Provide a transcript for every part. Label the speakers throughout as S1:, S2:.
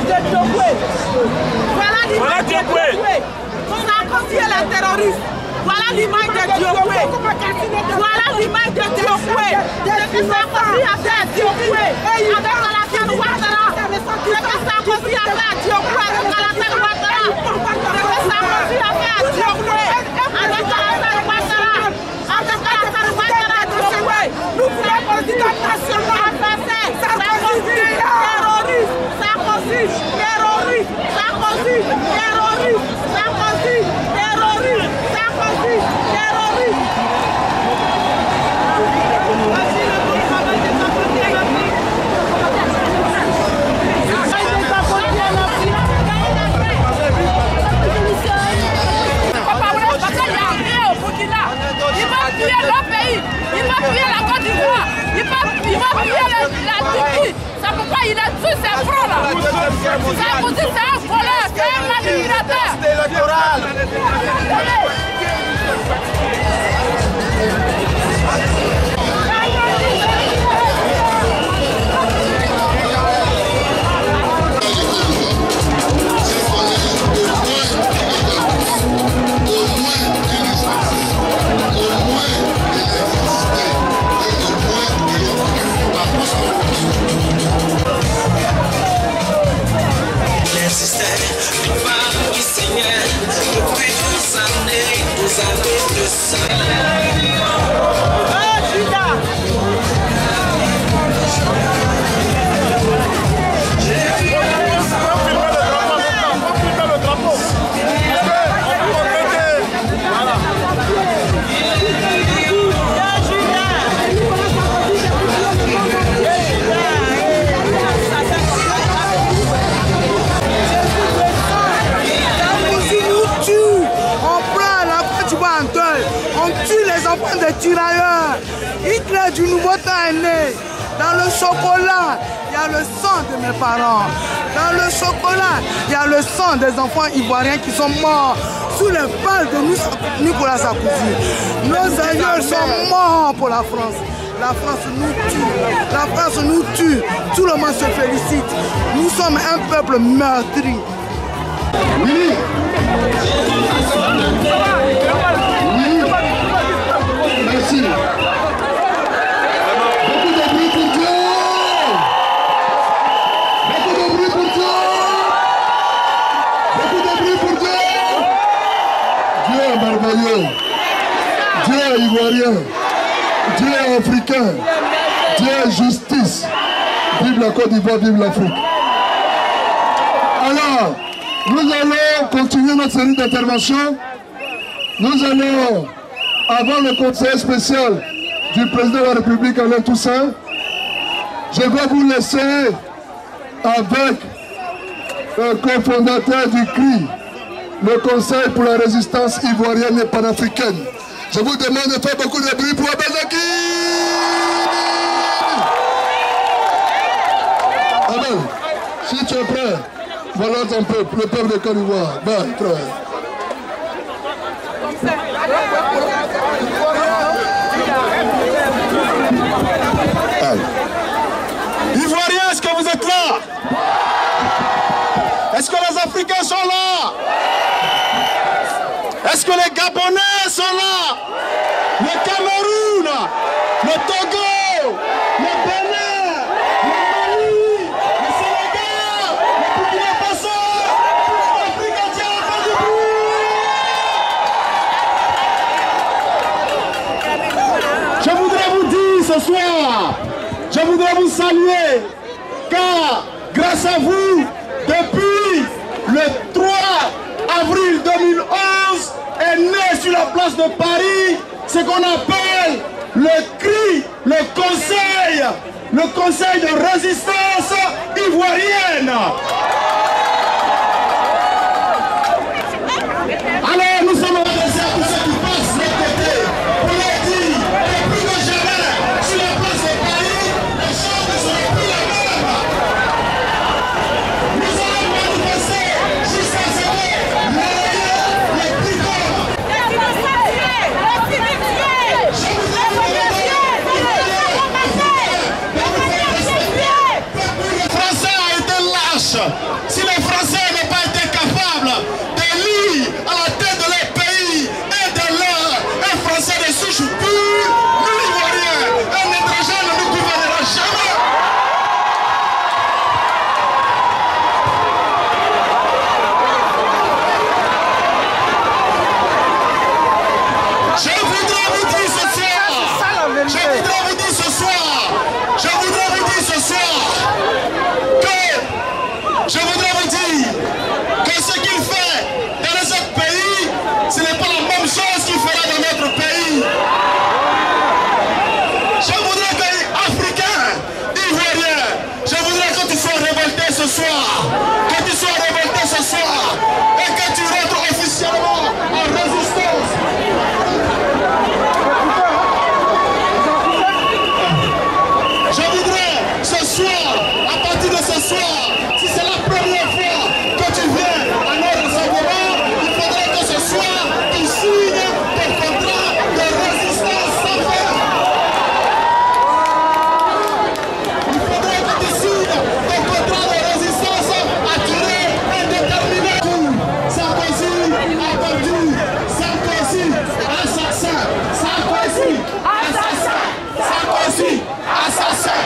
S1: de Diokwe. Voilà l'image de Diokwe. Sarkozy est le terroriste. Voilà l'image de Diokwe. Voilà l'image de Diokwe. Ce que Sarkozy a fait à Diokwe avec Alassane Ouattara. Ce que Sarkozy a fait à Diokwe avec Alassane Ouattara. Ce que Sarkozy a fait à Diokwe avec Alassane Ouattara. Avec Alassane Ouattara à Diokwe. Nous voulons président national. Sarkozy terroriste. Sarkozy terroriste. Sarkozy terroriste. Sarkozy terroriste. Sarkozy terroriste. Il va tuer le pays, il va tuer la Côte d'Ivoire, il va tuer la Turquie. C'est pourquoi il a tué ses frères là. Sarkozy c'est un voleur, c'est un manipulateur. C'est électoral.
S2: Tirailleurs. Hitler du nouveau temps est né. Dans le chocolat, il y a le sang de mes parents. Dans le chocolat, il y a le sang des enfants ivoiriens qui sont morts sous les balles de Nicolas Sarkozy. Nos aïeux sont morts pour la France. La France nous tue. La France nous tue. Tout le monde se félicite. Nous sommes un peuple meurtri. Oui. Merci. Beaucoup de bruit pour Dieu. Beaucoup de bruit pour Dieu. Beaucoup de bruit pour Dieu. Dieu est merveilleux. Dieu est ivoirien. Dieu est africain. Dieu est justice. Vive la Côte d'Ivoire, vive l'Afrique. Alors, nous allons continuer notre série d'interventions. Nous allons, avant le conseil spécial du président de la République, Alain Toussaint, je vais vous laisser avec le cofondateur du CRI, le Conseil pour la résistance ivoirienne et panafricaine. Je vous demande de faire beaucoup de bruit pour Abel Zaki. Abel, si tu es prêt, voilà un peu le peuple de Côte d'Ivoire. Ben, très bien.
S3: Ivoiriens, est-ce que vous êtes là? Est-ce que les Africains sont là? Est-ce que les Gabonais sont là? Le Cameroun, le Togo, le Bénin, le Mali, le Sénégal, le Burkina Faso, l'Afrique entière a fait du bruit. Je voudrais vous dire ce soir, je voudrais vous saluer, car grâce à vous, depuis le 3 avril 2011, est né sur la place de Paris ce qu'on appelle le CRI, le Conseil de résistance ivoirienne. Alors nous sommes adressés à tous ceux qui passent de l'autre côté pour leur dire que plus que jamais sur la place de Paris, les choses ne seront plus les mêmes. Nous allons manifester jusqu'à ce que les plus forts. Le Français a été lâche. soir, que tu sois révolté ce soir et que tu rentres officiellement en résistance. Je voudrais ce soir, à partir de ce soir, si c'est la première fois que tu viens à notre rassemblement, il faudrait que ce soir, tu signes ton contrat de résistance sans fin. Il faudrait que tu signes ton contrat de résistance à durée indéterminée. Sarkozy a perdu. Sarkozy, assassin. Sarkozy, assassin. Sarkozy, assassin.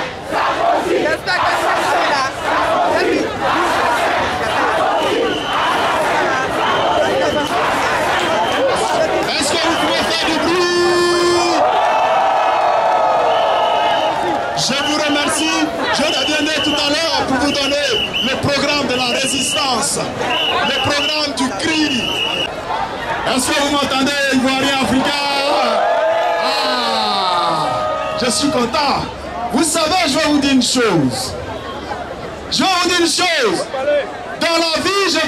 S3: Est-ce que vous pouvez faire du bruit? Je vous remercie. Je reviendrai tout à l'heure pour vous donner le programme de la résistance, le programme du cri. Est-ce que vous m'entendez, Ivoirien africain? Ah, je suis content. Vous savez, je vais vous dire une chose. Je vais vous dire une chose. Dans la vie, je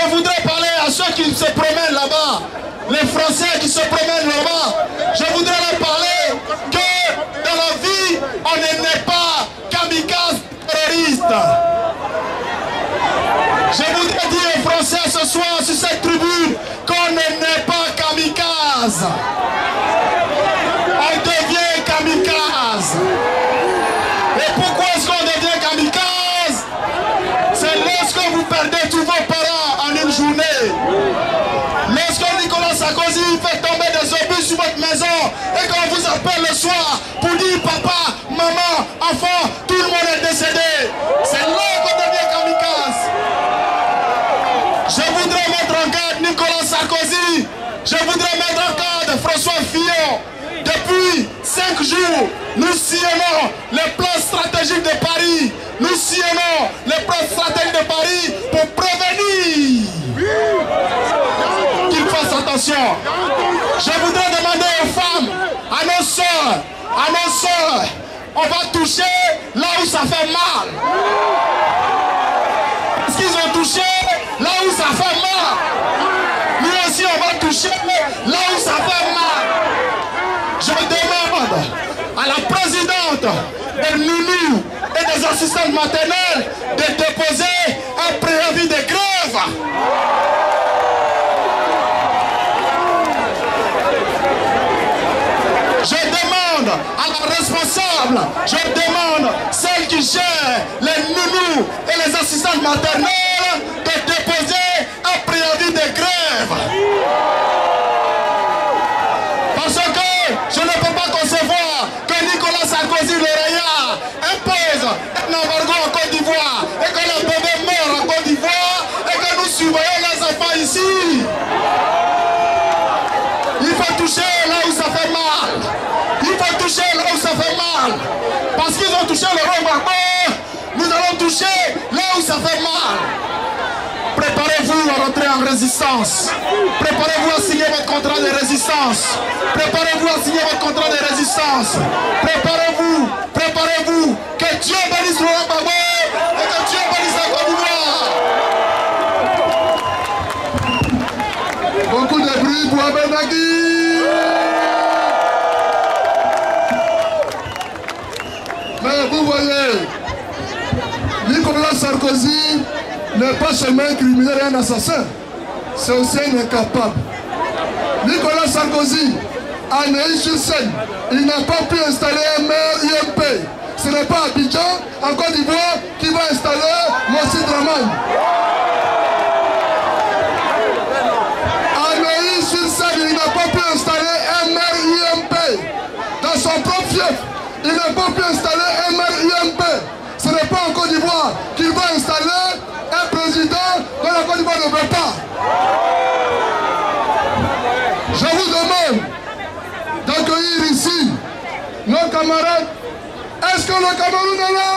S3: voudrais parler à ceux qui se promènent là-bas, les Français qui se promènent là-bas. Je voudrais leur parler que dans la vie, on n'est pas kamikaze terroriste. Je voudrais dire aux Français ce soir sur cette tribune qu'on n'est pas kamikaze. On devient kamikaze. Et pourquoi est-ce qu'on devient kamikaze? C'est lorsque vous perdez tous vos parents en une journée. Lorsque Nicolas Sarkozy fait tomber des obus sur votre maison et qu'on vous appelle le soir pour dire papa, maman, enfant, tout le monde est décédé. C'est là qu'on devient kamikaze. Je voudrais mettre en garde Nicolas Sarkozy. Je voudrais mettre en garde François Fillon. Depuis 5 jours, nous sillonnons les plans stratégiques de Paris. Nous sillonnons les plans stratégiques de Paris pour prévenir qu'ils fassent attention. Je voudrais demander aux femmes, à nos soeurs, on va toucher là où ça fait mal. Parce qu'ils ont touché là où ça fait mal. Nous aussi, on va toucher là où ça fait mal. Je demande à la présidente des nounous et des assistantes maternelles de déposer un préavis de grève. Je demande à la responsable, je demande celle qui gère les nounous et les assistantes maternelles de déposer un préavis de grève. Parce que je ne peux pas concevoir que Nicolas Sarkozy, le Raya, impose un embargo en Côte d'Ivoire et que le bébé meurt en Côte d'Ivoire et que nous surveillons les enfants ici. Il faut toucher là où ça fait mal. Il faut toucher là où ça fait mal. Parce qu'ils ont touché le embargo, nous allons toucher là où ça fait mal. Préparez-vous à rentrer en résistance. Préparez-vous à signer votre contrat de résistance. Préparez-vous à signer votre contrat de résistance. Préparez-vous. Préparez-vous. Que Dieu bénisse le Gbagbo et que Dieu bénisse la Côte d'Ivoire. Beaucoup de bruit pour Abenagui. Mais vous voyez, Nicolas Sarkozy n'est pas seulement un criminel et un assassin, c'est aussi un incapable. Nicolas Sarkozy, à Neuilly-sur-Seine, il n'a pas pu installer un maire UMP. Ce n'est pas Abidjan, en Côte d'Ivoire, qui va installer Mossi Dramane. À Neuilly-sur-Seine, il n'a pas pu installer un maire UMP. Dans son propre fief, il n'a pas pu installer un maire UMP. Ce n'est pas en Côte d'Ivoire qu'il va installer un président dont la Côte d'Ivoire ne veut pas. Je vous demande d'accueillir ici nos camarades. Est-ce que le Cameroun est là?